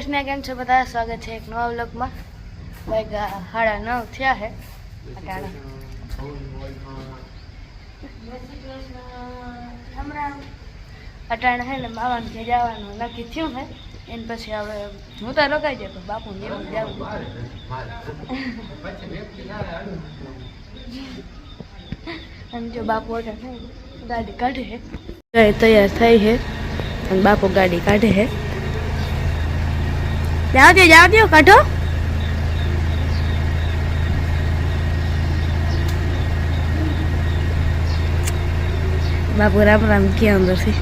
કૃષ્ણ, કેમ છો બધા? સ્વાગત છે એક નવા વ્લોગમાં। ભાઈ 9:30 થયા છે અટાણે હે ને મામાને ઘેર જવાનું નક્કી થયું છે। એને પછી હવે હું તો રોકાઈ જાય, પણ બાપુ ને એવું જવું અને જો બાપુ ગાડી કાઢે છે, તૈયાર થઈ છે અને બાપુ ગાડી કાઢે છે। જાવ દો કાઢો। बापू राम राम किया अंदर से।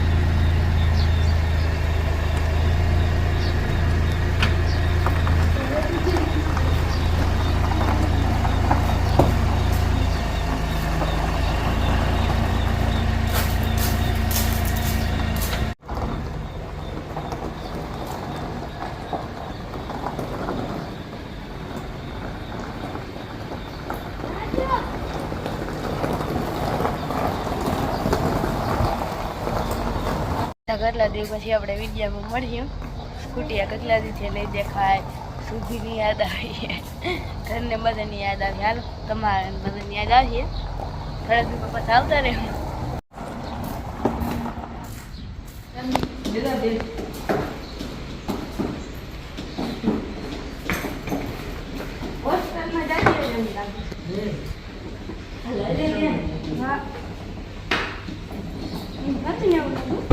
કેટલા દિવસ પછી આપણે વિદ્યામાં મળ્યું। સ્કૂટી આ કેટલા દિવસે લઈ દેખાય, સુધીની યાદ આવી, ઘરને બધાની યાદ આવી। હાલ તમારે બધાની યાદ આવીએ, થોડા દિવસ પછી આવતા રહે।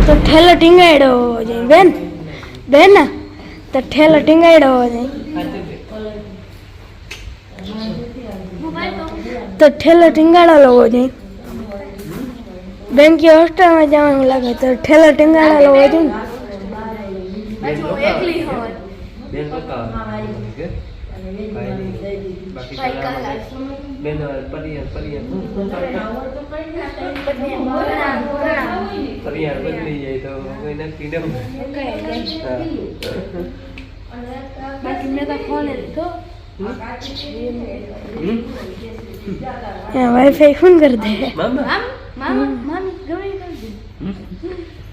तो ठेलो टिंगाड़ो हो जाए बेन बेन तो ठेलो टिंगाड़ो हो जाए तो ठेलो टिंगाड़ा लो हो जाए। बेन की हॉस्टल में जाने लगे तो ठेलो टिंगाड़ा लो हो जाए। बदली जाए तो कोई नक्की न बाकी मैं तो फोन है तो वाईफाई फोन कर दे। मामा मामा मामी गौरी कर दे।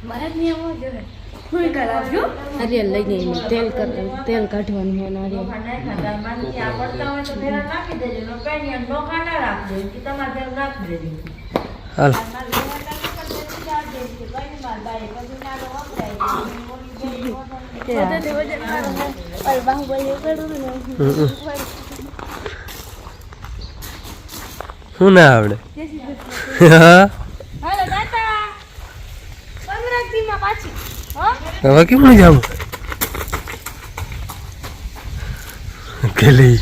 महाराज ने वो जो है फूल करा जो नारियल लई गई, तेल काटવાનું है नारियल માન કે આવડતા હોય તો પેલા નાખી દેજો, નો પેની નો કાંડા રાખજો કે તમારે તેલ નાખી દેજો। હાલ હું ના આવડે। હવે કેમ નહીં જાવું ગલી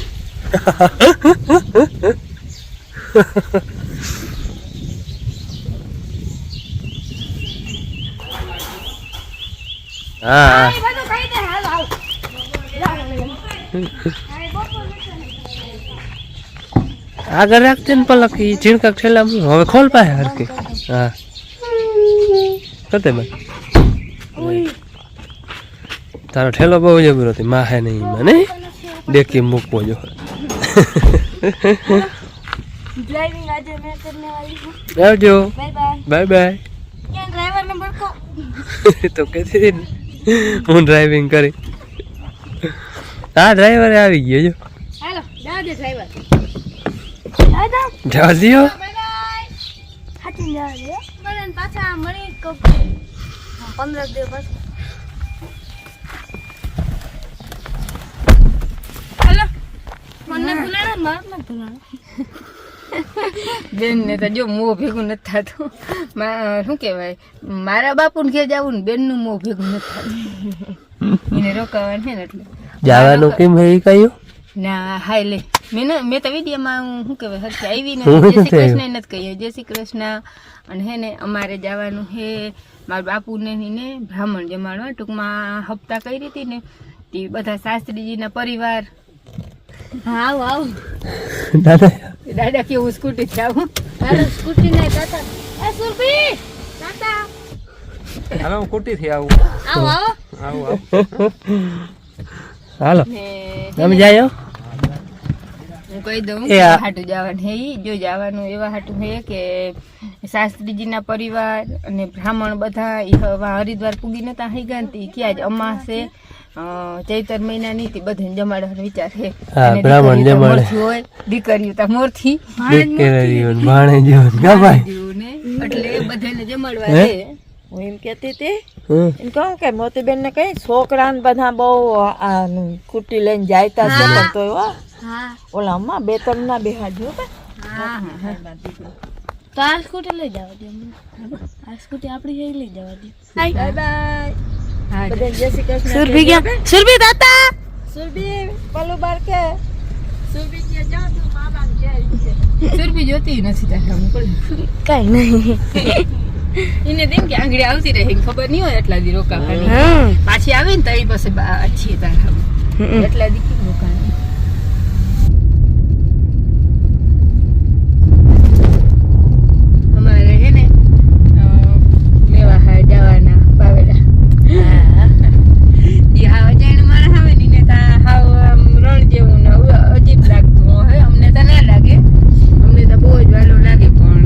हाँ आगे रखते न पलक झीणका ठेला हमें खोल पाए हर के। हाँ करते भाई तारो ठेलो बहु जबरो थी माँ है नहीं मैंने देखी मुकवो जो ड्राइविंग आज मैं करने वाली हूँ। आवजो बाय बाय बाय बाय। क्या ड्राइवर नंबर को तो कैसे हूँ ड्राइविंग करी। हाँ ड्राइवर आ गया जो हेलो जाओ दे ड्राइवर जाओ दियो बाय बाय हाथी जाओ दे बरन पाछा मળી को 15 દિવસ બસ। हेलो મને ભૂલાણા માર ન ભૂલાણા બેન ને તો જો મોં ભેગું નથી થતું। શું કહેવાય, મારા બાપુને ઘેર જવું ને બેન નું મોં ભેગું નથી થતું। એને રોકાવાનું છે ને એટલે જવાનું કેમ હે કયું ના હાય લે મેં તો વિડીયોમાં શું કહેવાય હરખી આવી ને જય શ્રી કૃષ્ણ નથી કહ્યું, જય શ્રી કૃષ્ણ। અને હે ને અમારે જવાનું હે મારા બાપુને ને બ્રાહ્મણ જમાડવા, ટૂંકમાં હપ્તા કરી હતી ને તે બધા શાસ્ત્રીજીના પરિવાર। હા વાવ દાદા દાદા કેવું સ્કૂટી થી આવું હાલો સ્કૂટી ને તાતા એ સુરભી તાતા હાલો હું કુટી થી આવું આવો આવો આવું હાલો ને તમે જાયો હું કહી દઉં એ આ- હાટું જવાનું હે ઈ જો જવાનું એવા હાટું હે કે શાસ્ત્રીજીના પરિવાર અને બ્રાહ્મણ બધા ઈ હરિદ્વાર પૂગી નતા હઈ ગયા ને ક્યાં જ અમાસે ચૈતર મહિનાની તે બધાને જમાડવાનો વિચાર છે હા, અને બ્રાહ્મણ દીકરીઓ તો જમાડે. મોરથી હોય દીકરીઓ તો મોરથી દીકરીઓ ને ભાણેજીઓ ને ગાભાઈ. ને એટલે બધાને જમાડવા હે? છે હું એમ કહેતી હતી હમ. એમ કહું કે મોતીબેન ને કઈ છોકરાને બધા બહુ કુટી લઈને જાય તા છે પણ તોય હો હા ઓલા અમ્મા બે ત્રણ ના બેહાડ્યો કે હા હા તો આ સ્કૂટી લઈ જવા દે અમને. આ સ્કૂટી આપણી છે, લઈ જવા દે. હાય બાય બાય હા બધા જય શ્રી કૃષ્ણ સુરભી ગયા, સુરભી તાતા સુરભી પલુ બાર કે સુરભી કે જા તું મામા કે સુરભી જોતી નથી તારે આમ કોઈ. કઈ નહીં. એને તેમ કે આંગળી આવતી રહે ખબર નહીં હોય એટલા દી રોકા ખાલી હમ પાછી આવે ને તો એ પાસે છીએ તારા એટલા દી કેમ રોકા અમારે હે ને લેવા હા જવાના બાવેડા જે હાવ જાણ માણસ આવે ને એને તા હાવ આમ રણ જેવું ને અજીબ લાગતું હોય અમને તો ના લાગે અમને તો બહુ જ વાલો લાગે પણ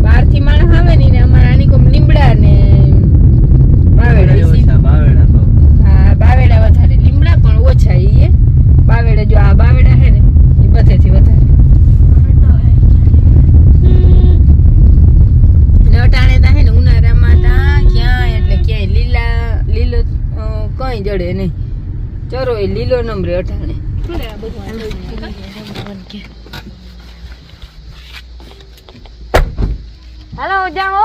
બહારથી માણસ આવે ને અમારા આની કોમ લીમડા ને બાવેડા હા બાવેડા વધારે લીમડા પણ ઓછા ઈ બાવેડા જો આ બાવેડા હે ને એ બધેથી વધારે ને અટાણે તા હે ને ઉનાળામાં તા ક્યાંય એટલે ક્યાંય લીલો કઈ જડે નહીં ચરો એ લીલો નંબરે અટાણે હાલો જાઓ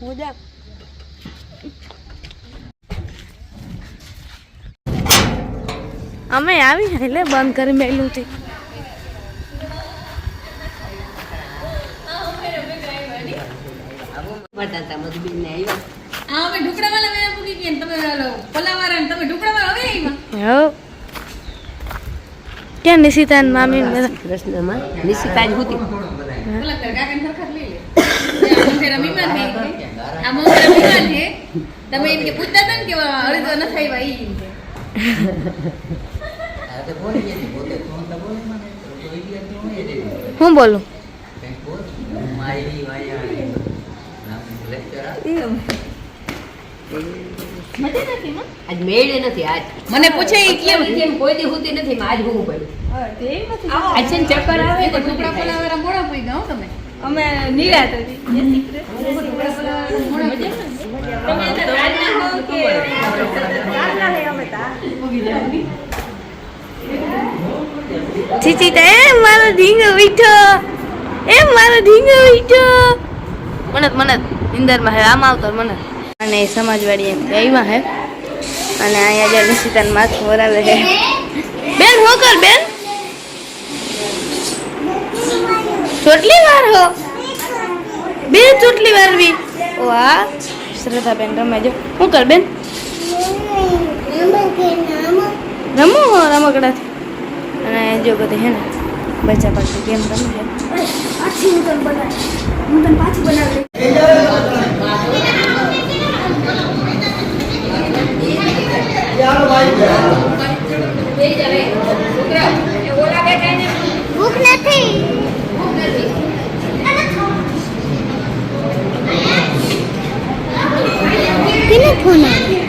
હું જા અમે આવી એટલે બંધ કરી મેલું હતી. હવ. ક્યાં નિશિતા ને મામી ને બધા? કૃષ્ણમાં નિશિતા જ હતી તમે એમ કે પૂછતા હતા ને કે અડધો ન થઈ ભાઈ હું બોલું? આજ મેળે નથી આજ મને પૂછે ઈ કેમ કેમ કોઈ દી હોતી નથી આજ હું પડી આજ છે ને ચક્કર આવે તો ટુકડા પલાવાળા મોડા પડી જાવ તમે અમે નિરાત હતી ચીચીતા એ મારો ઢીંગો ઉઠો, એ મારો ઢીંગો ઉઠો. મનત ઇન્દરમાં હે આમ આવતો મનત અને સમાજવાડી એમ આવ્યા હે અને અહીંયા જે નિશિતાન માથું વરાવે છે. બેન હો કર બેન ચોટલી વાર હો બે ચોટલી વારવી. ઓ આ શ્રદ્ધાબેન રમે જો હું કર બેન રમો રમકડાથી અને જો બધી હે ને બચ્ચા પાછી ગેમ રમે છે. ભૂખ નથી. કેને ફોન આવ્યો?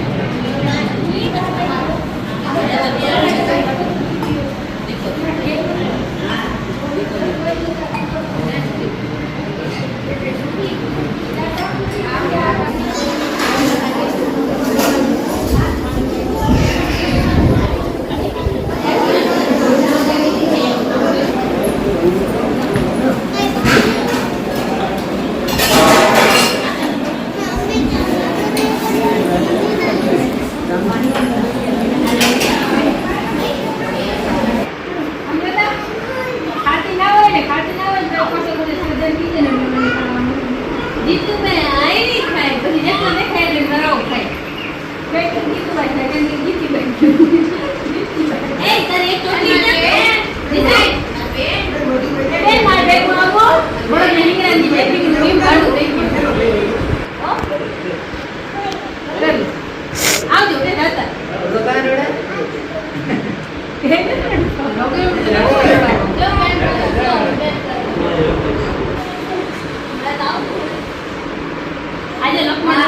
આજે લખમણ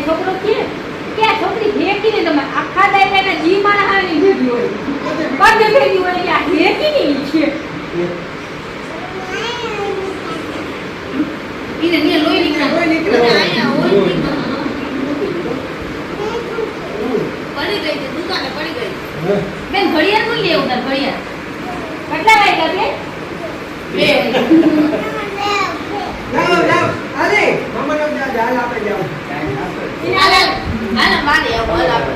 છોકરો કે છોકરી ભેગી ને તમે આખા દાયરા જી મારા હાની ભેગી હોય બધે ભેગી હોય કે આ ભેગી ની છે ઈને ને લોઈ નીકળે આયા હોય પડી ગઈ છે દુકાને પડી ગઈ બેન ઘડિયાળ નું લેવું તાર ઘડિયાળ કેટલા વાગ્યા બે જાઓ અરે મમ્મા નો જાલ આપણે જાઓ હાલ મારે બોલ આપણે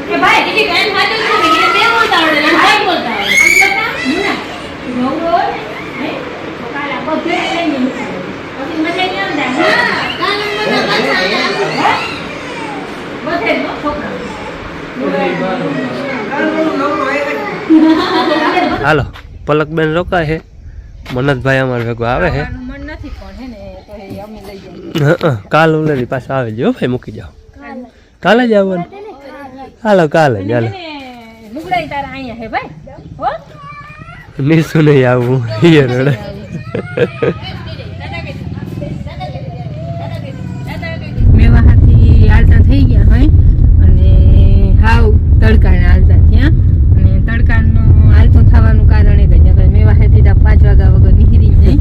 કે ભાઈ દીદી કાન વાતો છે કે બે બોલતા આવડે ને ભાઈ બોલતા આવડે નો બોલ હે તો કાલા બધે લઈ ની પછી મજા નહીં આવતા હા કાન મને પાછા બધે નો છોકરા હાલો પલકબેન રોકાય છે મનતભાઈ અમારે ભેગો આવે છે મન નથી પણ હે ને તો એ અમે લઈ જઈએ કાલ ઉલેરી પાછા આવે જો ભાઈ મૂકી જાઓ કાલે જ આવવાનું હાલો કાલે જ હાલો લુગડાઈ તારા અહીંયા હે ભાઈ હો નીસુ નહીં આવું હિયર રડે મેવાહાથી હાલતા થઈ ગયા હોય અને હાવ તડકાને હાલતા ત્યાં અને તડકાનો હાલતો થવાનું કારણ એ કંઈ નકર મેવાહાથી તો 5 વાગ્યા વગર નીકળી જાય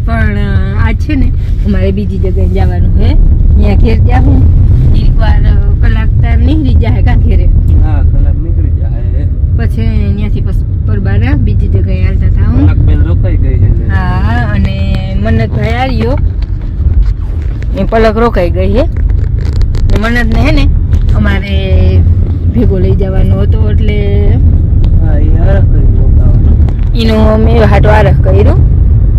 પણ આજ છે ને અમારે બીજી જગ્યાએ જવાનું છે ત્યાં ઘેર જાઉં એકવાર કલાક ટાઈમ નીકળી જાય કા ઘેરે હા કલાક નીકળી જાય પછી ત્યાંથી પરબારા બીજી જગ્યાએ હાલતા થાઉં પલકબેન રોકાઈ ગઈ છે હા અને મન્નતભાઈ આવ્યો એ પલક રોકાઈ ગઈ છે ને મન્નતને હે ને અમારે ભેગો લઈ જવાનો હતો એટલે હા એ હરખ કરી રોકાવાનું એનો મેં હાટો આરખ કર્યો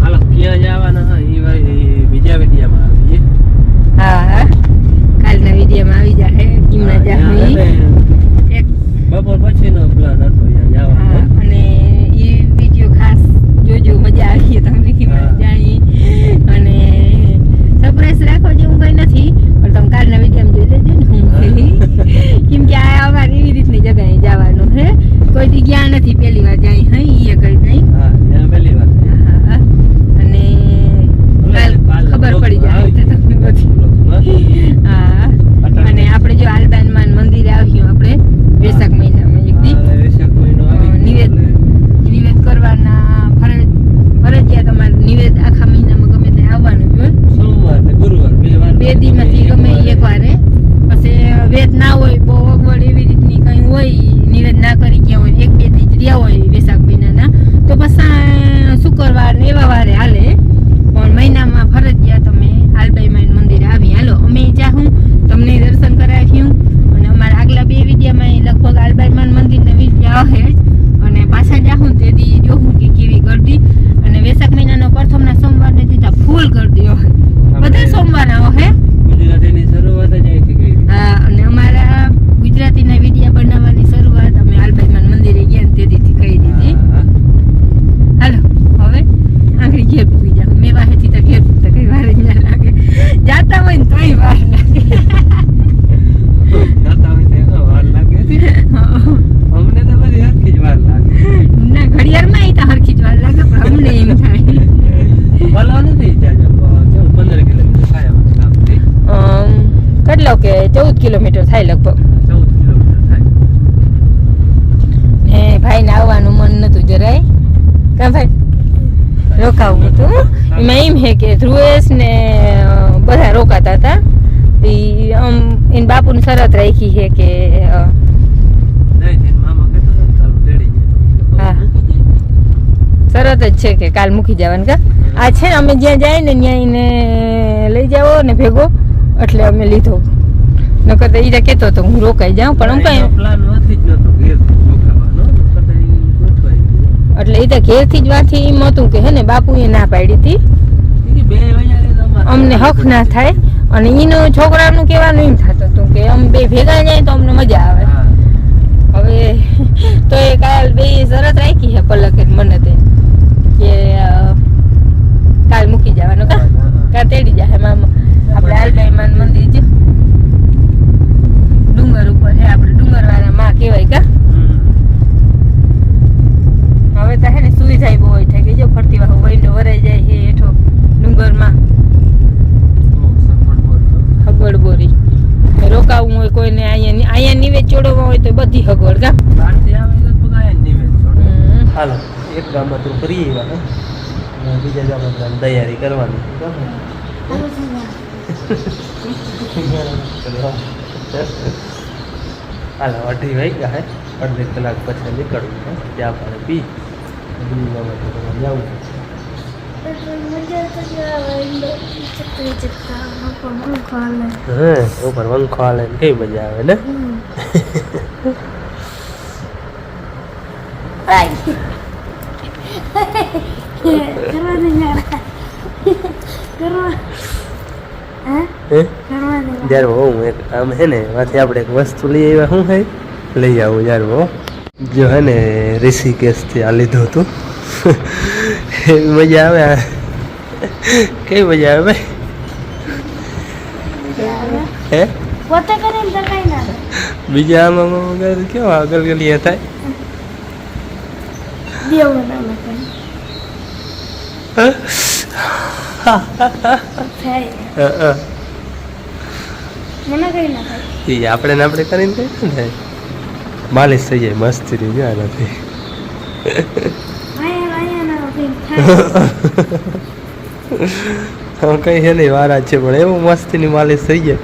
હાલો ક્યાં જવાના હા એ ભાઈ બીજા વિડિયામાં આવીએ હા હા કાલના વિડીયોમાં આવી જાય કિમના જાહવી એક બપોર પછીનો પ્લાન હતો અહીંયા હા જવાનો અને એ વિડીયો ખાસ જોજો મજા આવી તમને કિમના જાણી અને સરપ્રાઈઝ રાખવા જેવું કંઈ નથી પણ તમે કાલના વિડીયોમાં જોઈ લેજો ને કેમ કે આ અમારે એવી રીતની જગ્યાએ જવાનું છે કોઈ દી ગયા નથી પહેલી વાર જાય હઈ એ કઈ નહીં હા ત્યાં પહેલી વાર હા અને કાલ ખબર પડી જાય તો તમને બધી હા અને આપણે જો આલબાનમાં મંદિરે આવ્યું આપણે વેસાખ મહિનામાં એક દી વેસક મહિનો આવી નિવેદ કરવાના ફરજિયાત તમારે નિવેદ આખા મહિનામાં ગમે તે આવવાનું જ હોય સોમવાર ને ગુરુવાર બે દીમાંથી ગમે એક વારે પછી વેદ ના હોય બહુ અગવડ એવી રીતની કંઈ હોય નિવેદ ના કરી ગયા હોય એક બે દી રહ્યા હોય વેસાખ મહિનાના તો પછી શુક્રવાર ને એવા વારે હાલે પણ મહિનામાં ફરજિયાત તમે હાલબાઈ માઈ મંદિરે આવી હાલો અમે જાઉં તમને દર્શન કરાવ્યું અને અમારા આગલા બે વિડીયામાં લગભગ હાલબાઈ માઈ મંદિરના વિડીયા આવે જ અને પાછા જાઉં તે દી જોઉં કે કેવી ગરદી અને વેસાખ મહિનાનો પ્રથમના સોમવારને દીધા ફૂલ ગરદી હોય બધા સોમવાર આવે ગુજરાતીની શરૂઆત જ અહીંથી કરી હા અને અમારા ગુજરાતીના વિડીયા બનાવવાની શરૂઆત અમે હાલબાઈ મંદિરે ગયા તે દીથી કરી દીધી હાલો હવે આખરી ઘેર પૂરી જાવ મેં વાહેથી તો ઘેર પૂરતા કઈ વાર જ ના લાગે જાતા હોય ને તોય વાર લાગે જાતા હોય તો વાર લાગે અમને તો બધી હરખી જ વાર લાગે ના ઘડિયાળમાં તો હરખી જ વાર લાગે પણ અમને એમ થાય ભલા નથી ત્યાં 15 કિલોમીટર થાય અમારું ગામથી કેટલો કે 14 કિલોમીટર થાય લગભગ 14 કિલોમીટર થાય ને ભાઈને આવવાનું મન નતું જરાય કાં ભાઈ રોકાવું હતું એમાં એમ છે કે ધ્રુવેશ ને બધા રોકાતા હતા આમ એને બાપુની શરત રાખી છે કે મામા કહેતો હતો તારું તેડી જાય હા શરત જ છે કે કાલ મૂકી જવાનું કા આ છે ને અમે જ્યાં જાય ને ત્યાં એને લઈ જાવો ને ભેગો એટલે અમે લીધો નકર તો ઈ કહેતો હતો હું રોકાઈ જાઉં પણ આમ કઈ પ્લાન નથી જ નતો ઘેર રોકાવાનો કદાઈ ગોઠવાઈ એટલે ઈ તો ઘેરથી જ વાથી એમ હતું કે હે ને બાપુએ ના પાડી હતી ગયું બે વાગ્યા અમને હક ના થાય અને એનું છોકરાનું કહેવાનું એમ થતું હતું કે અમે બે ભેગા જાય તો અમને મજા આવે હવે તો એ કાલ બે શરત રાખી છે પલકે મને તે કે કાલ મૂકી જવાનું કા તેડી જાય મામા આપણે હાલબાઈ માન મંદિર રોકાવું હોય કોઈને અહીંયા નિવેદ ચોડવા હોય તો બધી સગવડ કા બહારથી આવે એટલે પગાય નિવેદ જોડે. હાલો એક ગામમાં તો કરીએ એવા હે. અને બીજા ગામમાં તૈયારી કરવાની હાલો 2:30 વાગ્યા હે. અડધી કલાક પછી નીકળવું છે ચા પાણી પી બીજી ગામમાં તો જવું હે. ઉપર પંખો હાલે ને કઈ મજા આવે ને. જ્યારે હું એક આમ હે ને એમાંથી આપણે એક વસ્તુ લઈ આવ્યા શું હે લઈ આવું જ્યારે બહુ જો હે ને ઋષિકેશથી આ લીધું હતું એવી મજા આવે. કઈ મજા આવે હે પોતે કરીને તો કઈ ના બીજા આમાં વગર કેવા ગલગલિયા થાય. દેવું ના લખાય મને કઈ ના થાય એ આપણે ને આપણે કરીને કઈ ના થાય. માલિશ થઈ જાય મસ્તી રહી જાય નથી. કઈ છે નહીં વારા છે પણ એવું મસ્તીની માલિશ થઈ જાય.